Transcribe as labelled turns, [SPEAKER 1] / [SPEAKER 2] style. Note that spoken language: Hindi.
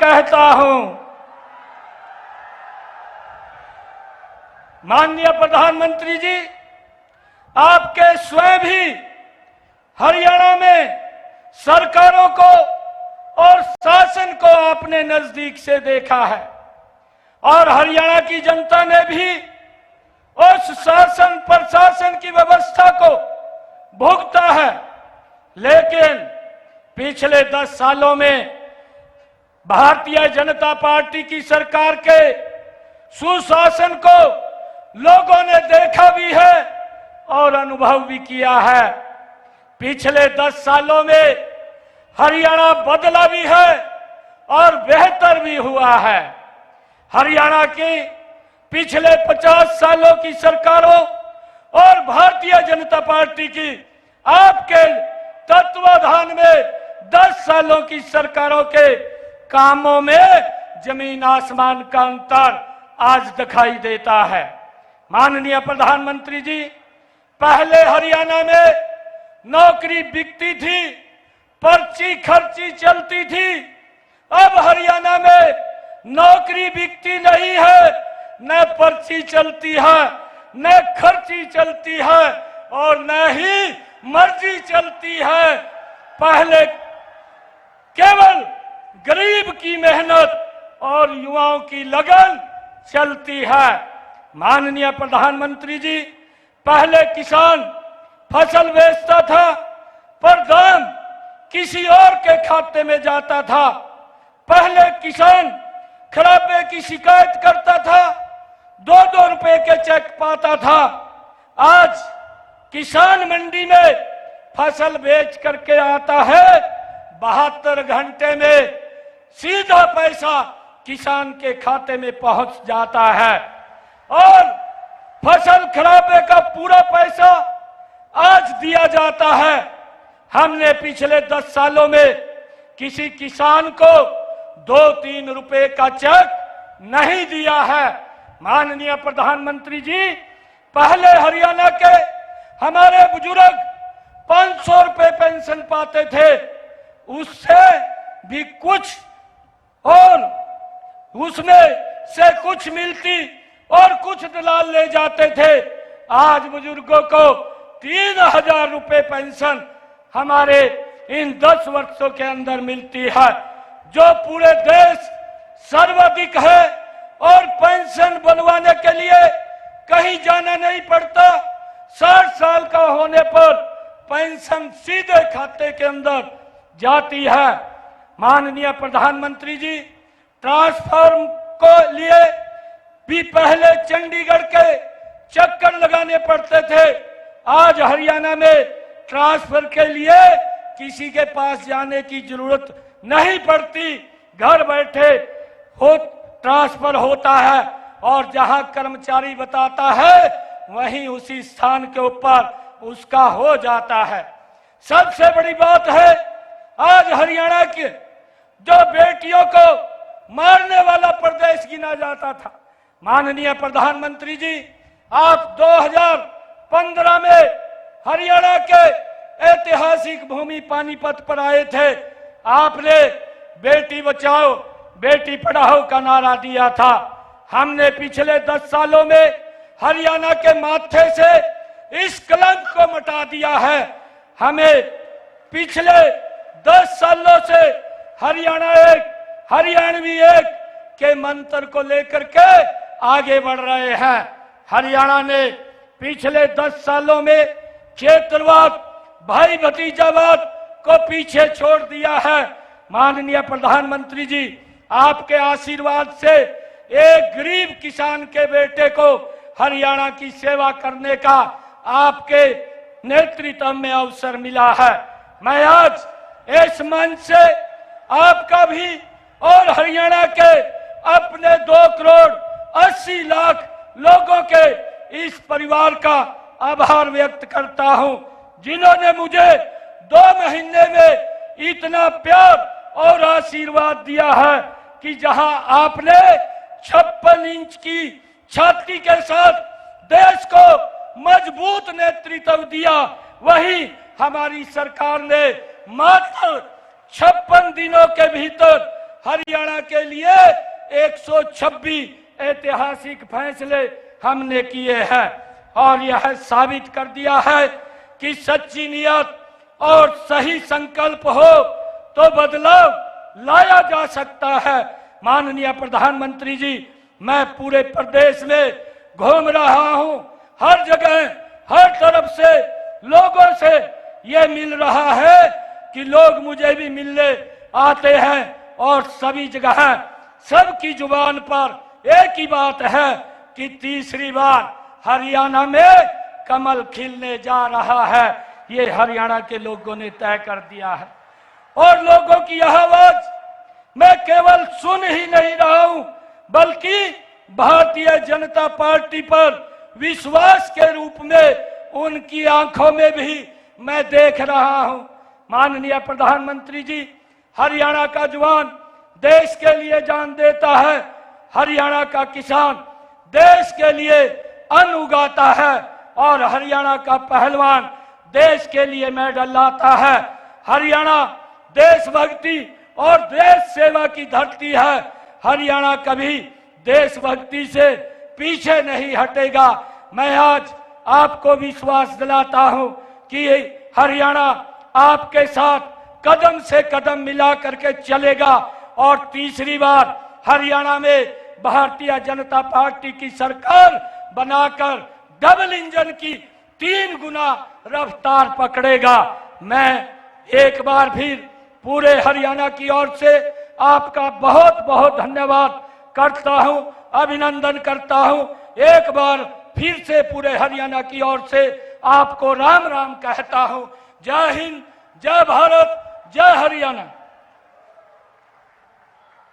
[SPEAKER 1] कहता हूं, माननीय प्रधानमंत्री जी, आपके स्वयं भी हरियाणा में सरकारों को और शासन को आपने नजदीक से देखा है और हरियाणा की जनता ने भी उस शासन प्रशासन की व्यवस्था को भुगता है। लेकिन पिछले 10 सालों में भारतीय जनता पार्टी की सरकार के सुशासन को लोगों ने देखा भी है और अनुभव भी किया है। पिछले 10 सालों में हरियाणा बदला भी है और बेहतर भी हुआ है। हरियाणा की पिछले 50 सालों की सरकारों और भारतीय जनता पार्टी की आपके तत्वाधान में 10 सालों की सरकारों के कामों में जमीन आसमान का अंतर आज दिखाई देता है। माननीय प्रधानमंत्री जी, पहले हरियाणा में नौकरी बिकती थी, पर्ची खर्ची चलती थी। अब हरियाणा में नौकरी बिकती नहीं है, न पर्ची चलती है, न खर्ची चलती है और न ही मर्जी चलती है। पहले केवल गरीब की मेहनत और युवाओं की लगन चलती है। माननीय प्रधानमंत्री जी, पहले किसान फसल बेचता था पर दाम किसी और के खाते में जाता था। पहले किसान खराबे की शिकायत करता था, 2-2 रुपए के चेक पाता था। आज किसान मंडी में फसल बेच करके आता है, 72 घंटे में सीधा पैसा किसान के खाते में पहुंच जाता है और फसल खराबे का पूरा पैसा आज दिया जाता है। हमने पिछले 10 सालों में किसी किसान को 2-3 रुपए का चेक नहीं दिया है। माननीय प्रधानमंत्री जी, पहले हरियाणा के हमारे बुजुर्ग 500 रुपए पेंशन पाते थे, उससे भी कुछ और उसमें से कुछ मिलती और कुछ दलाल ले जाते थे। आज बुजुर्गों को 3000 रुपए पेंशन हमारे इन 10 वर्षों के अंदर मिलती है, जो पूरे देश सर्वाधिक है और पेंशन बनवाने के लिए कहीं जाना नहीं पड़ता। 60 साल का होने पर पेंशन सीधे खाते के अंदर जाती है। माननीय प्रधानमंत्री जी, ट्रांसफार्म को लिए भी पहले चंडीगढ़ के चक्कर लगाने पड़ते थे। आज हरियाणा में ट्रांसफर के लिए किसी के पास जाने की जरूरत नहीं पड़ती, घर बैठे हो ट्रांसफर होता है और जहां कर्मचारी बताता है वहीं उसी स्थान के ऊपर उसका हो जाता है। सबसे बड़ी बात है, आज हरियाणा के जो बेटियों को मारने वाला प्रदेश गिना जाता था, माननीय प्रधानमंत्री जी, आप 2015 में हरियाणा के ऐतिहासिक भूमि पानीपत पर आए थे। आपने बेटी बचाओ बेटी पढ़ाओ का नारा दिया था। हमने पिछले 10 सालों में हरियाणा के माथे से इस कलंक को मिटा दिया है। हमें पिछले 10 सालों से हरियाणा एक, हरियाणवी एक के मंत्र को लेकर के आगे बढ़ रहे हैं। हरियाणा ने पिछले 10 सालों में क्षेत्रवाद, भाई भतीजावाद को पीछे छोड़ दिया है। माननीय प्रधानमंत्री जी, आपके आशीर्वाद से एक गरीब किसान के बेटे को हरियाणा की सेवा करने का आपके नेतृत्व में अवसर मिला है। मैं आज इस मंच से आपका भी और हरियाणा के अपने 2 करोड़ 80 लाख लोगों के इस परिवार का आभार व्यक्त करता हूं, जिन्होंने मुझे 2 महीने में इतना प्यार और आशीर्वाद दिया है कि जहां आपने 56 इंच की छाती के साथ देश को मजबूत नेतृत्व दिया, वहीं हमारी सरकार ने मात्र 56 दिनों के भीतर हरियाणा के लिए 126 ऐतिहासिक फैसले हमने किए हैं और यह साबित कर दिया है कि सच्ची नियत और सही संकल्प हो तो बदलाव लाया जा सकता है। माननीय प्रधानमंत्री जी, मैं पूरे प्रदेश में घूम रहा हूं, हर जगह हर तरफ से लोगों से ये मिल रहा है कि लोग मुझे भी मिलने आते हैं और सभी जगह सबकी जुबान पर एक ही बात है कि तीसरी बार हरियाणा में कमल खिलने जा रहा है। ये हरियाणा के लोगों ने तय कर दिया है और लोगों की यह आवाज मैं केवल सुन ही नहीं रहा हूं, बल्कि भारतीय जनता पार्टी पर विश्वास के रूप में उनकी आंखों में भी मैं देख रहा हूं। माननीय प्रधानमंत्री जी, हरियाणा का जवान देश के लिए जान देता है, हरियाणा का किसान देश के लिए अन्न उगाता है और हरियाणा का पहलवान देश के लिए मेडल लाता है। हरियाणा देशभक्ति और देश सेवा की धरती है। हरियाणा कभी देशभक्ति से पीछे नहीं हटेगा। मैं आज आपको विश्वास दिलाता हूं कि हरियाणा आपके साथ कदम से कदम मिला करके चलेगा और तीसरी बार हरियाणा में भारतीय जनता पार्टी की सरकार बनाकर डबल इंजन की 3 गुना रफ्तार पकड़ेगा। मैं एक बार फिर पूरे हरियाणा की ओर से आपका बहुत बहुत धन्यवाद करता हूं, अभिनंदन करता हूं। एक बार फिर से पूरे हरियाणा की ओर से आपको राम राम कहता हूं। जय हिंद, जय भारत, जय हरियाणा।